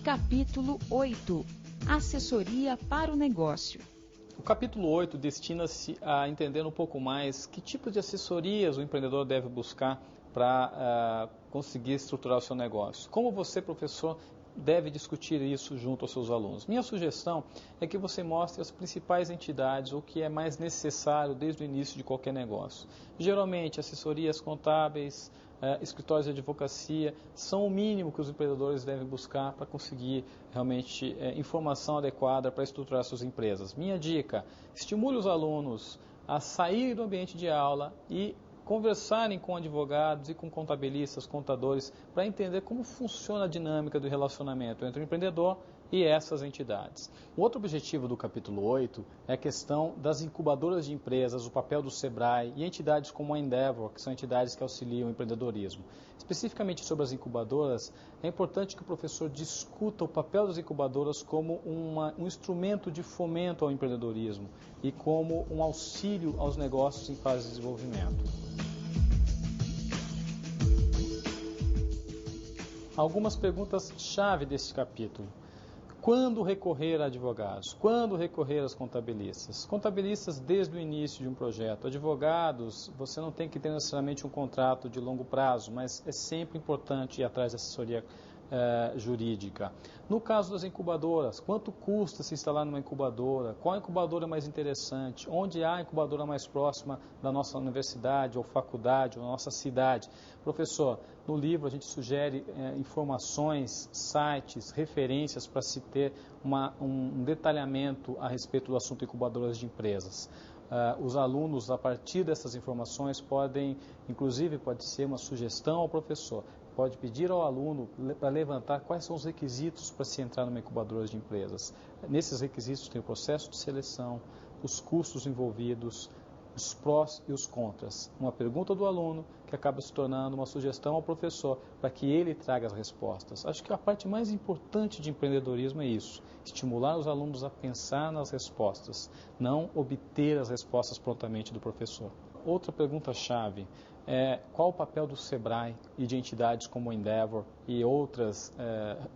Capítulo 8. Assessoria para o negócio. O capítulo 8 destina-se a entender um pouco mais que tipo de assessorias o empreendedor deve buscar para conseguir estruturar o seu negócio. Como você, professor, deve discutir isso junto aos seus alunos. Minha sugestão é que você mostre as principais entidades, o que é mais necessário desde o início de qualquer negócio. Geralmente, assessorias contábeis, escritórios de advocacia são o mínimo que os empreendedores devem buscar para conseguir realmente informação adequada para estruturar suas empresas. Minha dica, estimule os alunos a sair do ambiente de aula e conversarem com advogados e com contabilistas, contadores, para entender como funciona a dinâmica do relacionamento entre o empreendedor e essas entidades. O outro objetivo do capítulo 8 é a questão das incubadoras de empresas, o papel do SEBRAE e entidades como a Endeavor, que são entidades que auxiliam o empreendedorismo. Especificamente sobre as incubadoras, é importante que o professor discuta o papel das incubadoras como um instrumento de fomento ao empreendedorismo e como um auxílio aos negócios em fase de desenvolvimento. Algumas perguntas-chave deste capítulo. Quando recorrer a advogados? Quando recorrer aos contabilistas? Contabilistas desde o início de um projeto. Advogados, você não tem que ter necessariamente um contrato de longo prazo, mas é sempre importante ir atrás de assessoria jurídica. No caso das incubadoras, quanto custa se instalar numa incubadora? Qual incubadora é mais interessante? Onde há a incubadora mais próxima da nossa universidade ou faculdade ou nossa cidade? Professor, no livro a gente sugere informações, sites, referências para se ter um detalhamento a respeito do assunto incubadoras de empresas. Os alunos, a partir dessas informações, inclusive pode ser uma sugestão ao professor, pode pedir ao aluno para levantar quais são os requisitos para se entrar numa incubadora de empresas. Nesses requisitos tem o processo de seleção, os custos envolvidos, os prós e os contras. Uma pergunta do aluno que acaba se tornando uma sugestão ao professor para que ele traga as respostas. Acho que a parte mais importante de empreendedorismo é isso, estimular os alunos a pensar nas respostas, não obter as respostas prontamente do professor. Outra pergunta-chave é qual o papel do SEBRAE e de entidades como o Endeavor e outras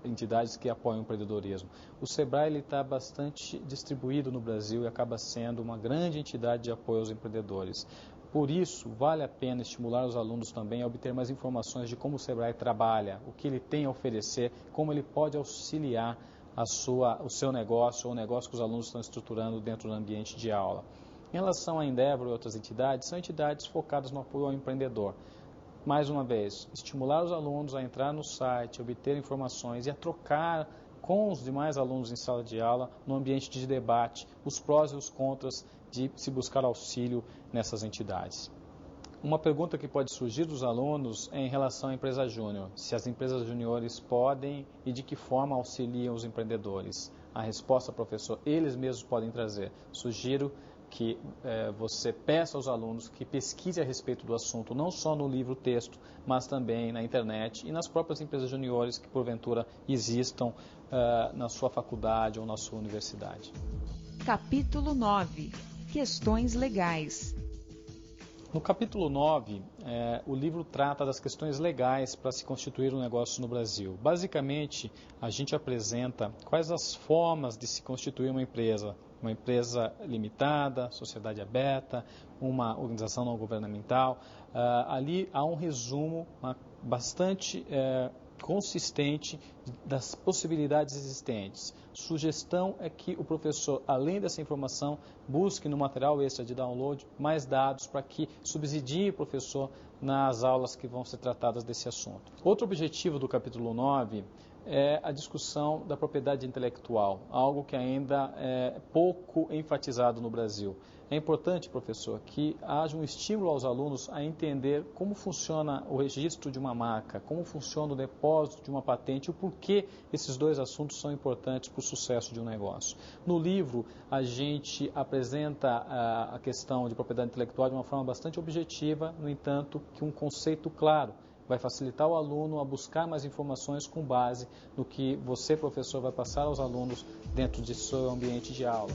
entidades que apoiam o empreendedorismo. O SEBRAE está bastante distribuído no Brasil e acaba sendo uma grande entidade de apoio aos empreendedores. Por isso, vale a pena estimular os alunos também a obter mais informações de como o SEBRAE trabalha, o que ele tem a oferecer, como ele pode auxiliar o seu negócio ou o negócio que os alunos estão estruturando dentro do ambiente de aula. Em relação à Endeavor e outras entidades, são entidades focadas no apoio ao empreendedor. Mais uma vez, estimular os alunos a entrar no site, obter informações e a trocar com os demais alunos em sala de aula, no ambiente de debate, os prós e os contras de se buscar auxílio nessas entidades. Uma pergunta que pode surgir dos alunos é em relação à empresa júnior, se as empresas juniores podem e de que forma auxiliam os empreendedores. A resposta, professor, eles mesmos podem trazer. Sugiro que você peça aos alunos que pesquise a respeito do assunto, não só no livro texto, mas também na internet e nas próprias empresas juniores que porventura existam na sua faculdade ou na sua universidade. Capítulo 9. Questões legais. No capítulo 9, o livro trata das questões legais para se constituir um negócio no Brasil. Basicamente, a gente apresenta quais as formas de se constituir uma empresa limitada, sociedade aberta, uma organização não governamental. Ali há um resumo bastante consistente das possibilidades existentes. Sugestão é que o professor, além dessa informação, busque no material extra de download mais dados para que subsidie o professor nas aulas que vão ser tratadas desse assunto. Outro objetivo do capítulo 9 é a discussão da propriedade intelectual, algo que ainda é pouco enfatizado no Brasil. É importante, professor, que haja um estímulo aos alunos a entender como funciona o registro de uma marca, como funciona o depósito de uma patente e o porquê esses dois assuntos são importantes para o sucesso de um negócio. No livro, a gente apresenta a questão de propriedade intelectual de uma forma bastante objetiva, no entanto, que um conceito claro vai facilitar o aluno a buscar mais informações com base no que você, professor, vai passar aos alunos dentro de seu ambiente de aula.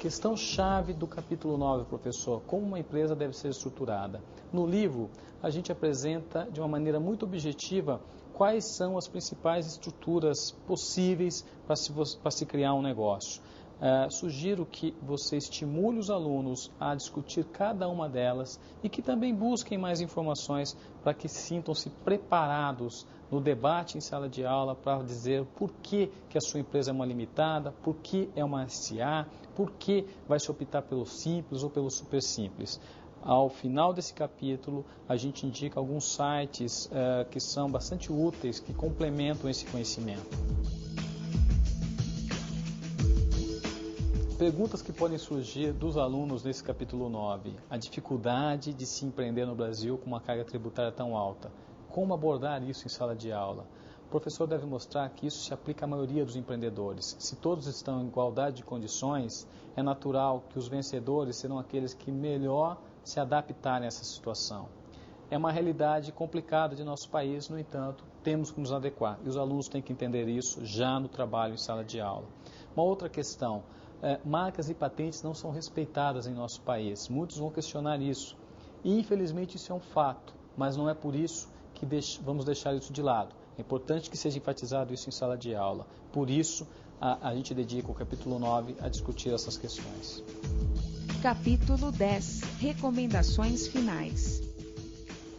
Questão-chave do capítulo 9, professor, como uma empresa deve ser estruturada. No livro, a gente apresenta de uma maneira muito objetiva quais são as principais estruturas possíveis para se criar um negócio. Sugiro que você estimule os alunos a discutir cada uma delas e que também busquem mais informações para que sintam-se preparados no debate em sala de aula para dizer por que a sua empresa é uma limitada, por que é uma SA, por que vai se optar pelo simples ou pelo super simples. Ao final desse capítulo, a gente indica alguns sites que são bastante úteis, que complementam esse conhecimento. Perguntas que podem surgir dos alunos nesse capítulo 9. A dificuldade de se empreender no Brasil com uma carga tributária tão alta. Como abordar isso em sala de aula? O professor deve mostrar que isso se aplica à maioria dos empreendedores. Se todos estão em igualdade de condições, é natural que os vencedores serão aqueles que melhor se adaptarem a essa situação. É uma realidade complicada de nosso país, no entanto, temos que nos adequar. E os alunos têm que entender isso já no trabalho em sala de aula. Uma outra questão. Marcas e patentes não são respeitadas em nosso país. Muitos vão questionar isso. E, infelizmente, isso é um fato, mas não é por isso que vamos deixar isso de lado. É importante que seja enfatizado isso em sala de aula. Por isso, a gente dedica o capítulo 9 a discutir essas questões. Capítulo 10. Recomendações finais.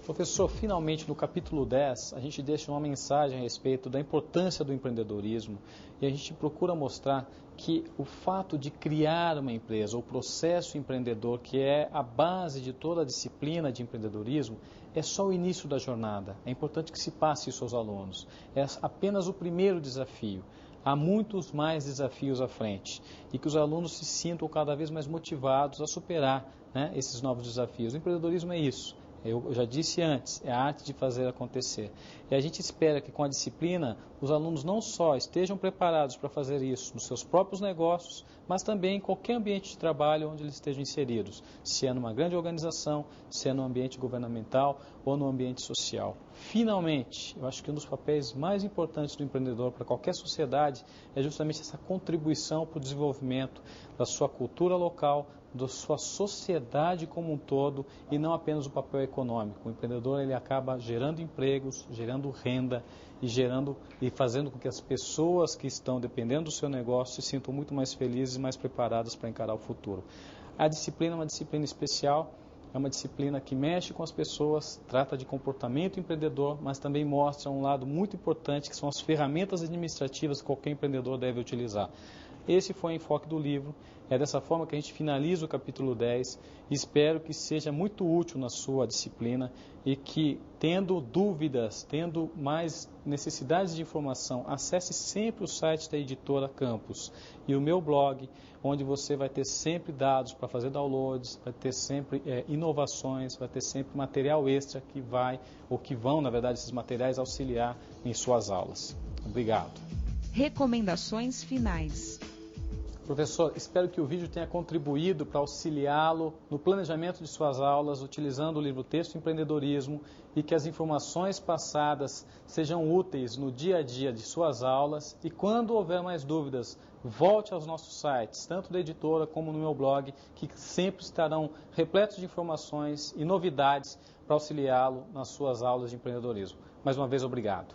Professor, finalmente no capítulo 10, a gente deixa uma mensagem a respeito da importância do empreendedorismo e a gente procura mostrar que o fato de criar uma empresa, o processo empreendedor, que é a base de toda a disciplina de empreendedorismo, é só o início da jornada. É importante que se passe isso aos alunos. É apenas o primeiro desafio. Há muitos mais desafios à frente e que os alunos se sintam cada vez mais motivados a superar, esses novos desafios. O empreendedorismo é isso. Eu já disse antes, é a arte de fazer acontecer. E a gente espera que com a disciplina, os alunos não só estejam preparados para fazer isso nos seus próprios negócios, mas também em qualquer ambiente de trabalho onde eles estejam inseridos, se é numa grande organização, se é no ambiente governamental ou no ambiente social. Finalmente, eu acho que um dos papéis mais importantes do empreendedor para qualquer sociedade é justamente essa contribuição para o desenvolvimento da sua cultura local, da sua sociedade como um todo e não apenas o papel econômico. O empreendedor ele acaba gerando empregos, gerando renda e fazendo com que as pessoas que estão dependendo do seu negócio se sintam muito mais felizes e mais preparadas para encarar o futuro. A disciplina é uma disciplina especial, é uma disciplina que mexe com as pessoas, trata de comportamento empreendedor, mas também mostra um lado muito importante que são as ferramentas administrativas que qualquer empreendedor deve utilizar. Esse foi o enfoque do livro. É dessa forma que a gente finaliza o capítulo 10. Espero que seja muito útil na sua disciplina e que, tendo dúvidas, tendo mais necessidades de informação, acesse sempre o site da editora Campus e o meu blog, onde você vai ter sempre dados para fazer downloads, vai ter sempre inovações, vai ter sempre material extra que vão, na verdade, esses materiais auxiliar em suas aulas. Obrigado. Recomendações finais. Professor, espero que o vídeo tenha contribuído para auxiliá-lo no planejamento de suas aulas, utilizando o livro Texto Empreendedorismo e que as informações passadas sejam úteis no dia a dia de suas aulas e quando houver mais dúvidas, volte aos nossos sites, tanto da editora como no meu blog, que sempre estarão repletos de informações e novidades para auxiliá-lo nas suas aulas de empreendedorismo. Mais uma vez, obrigado.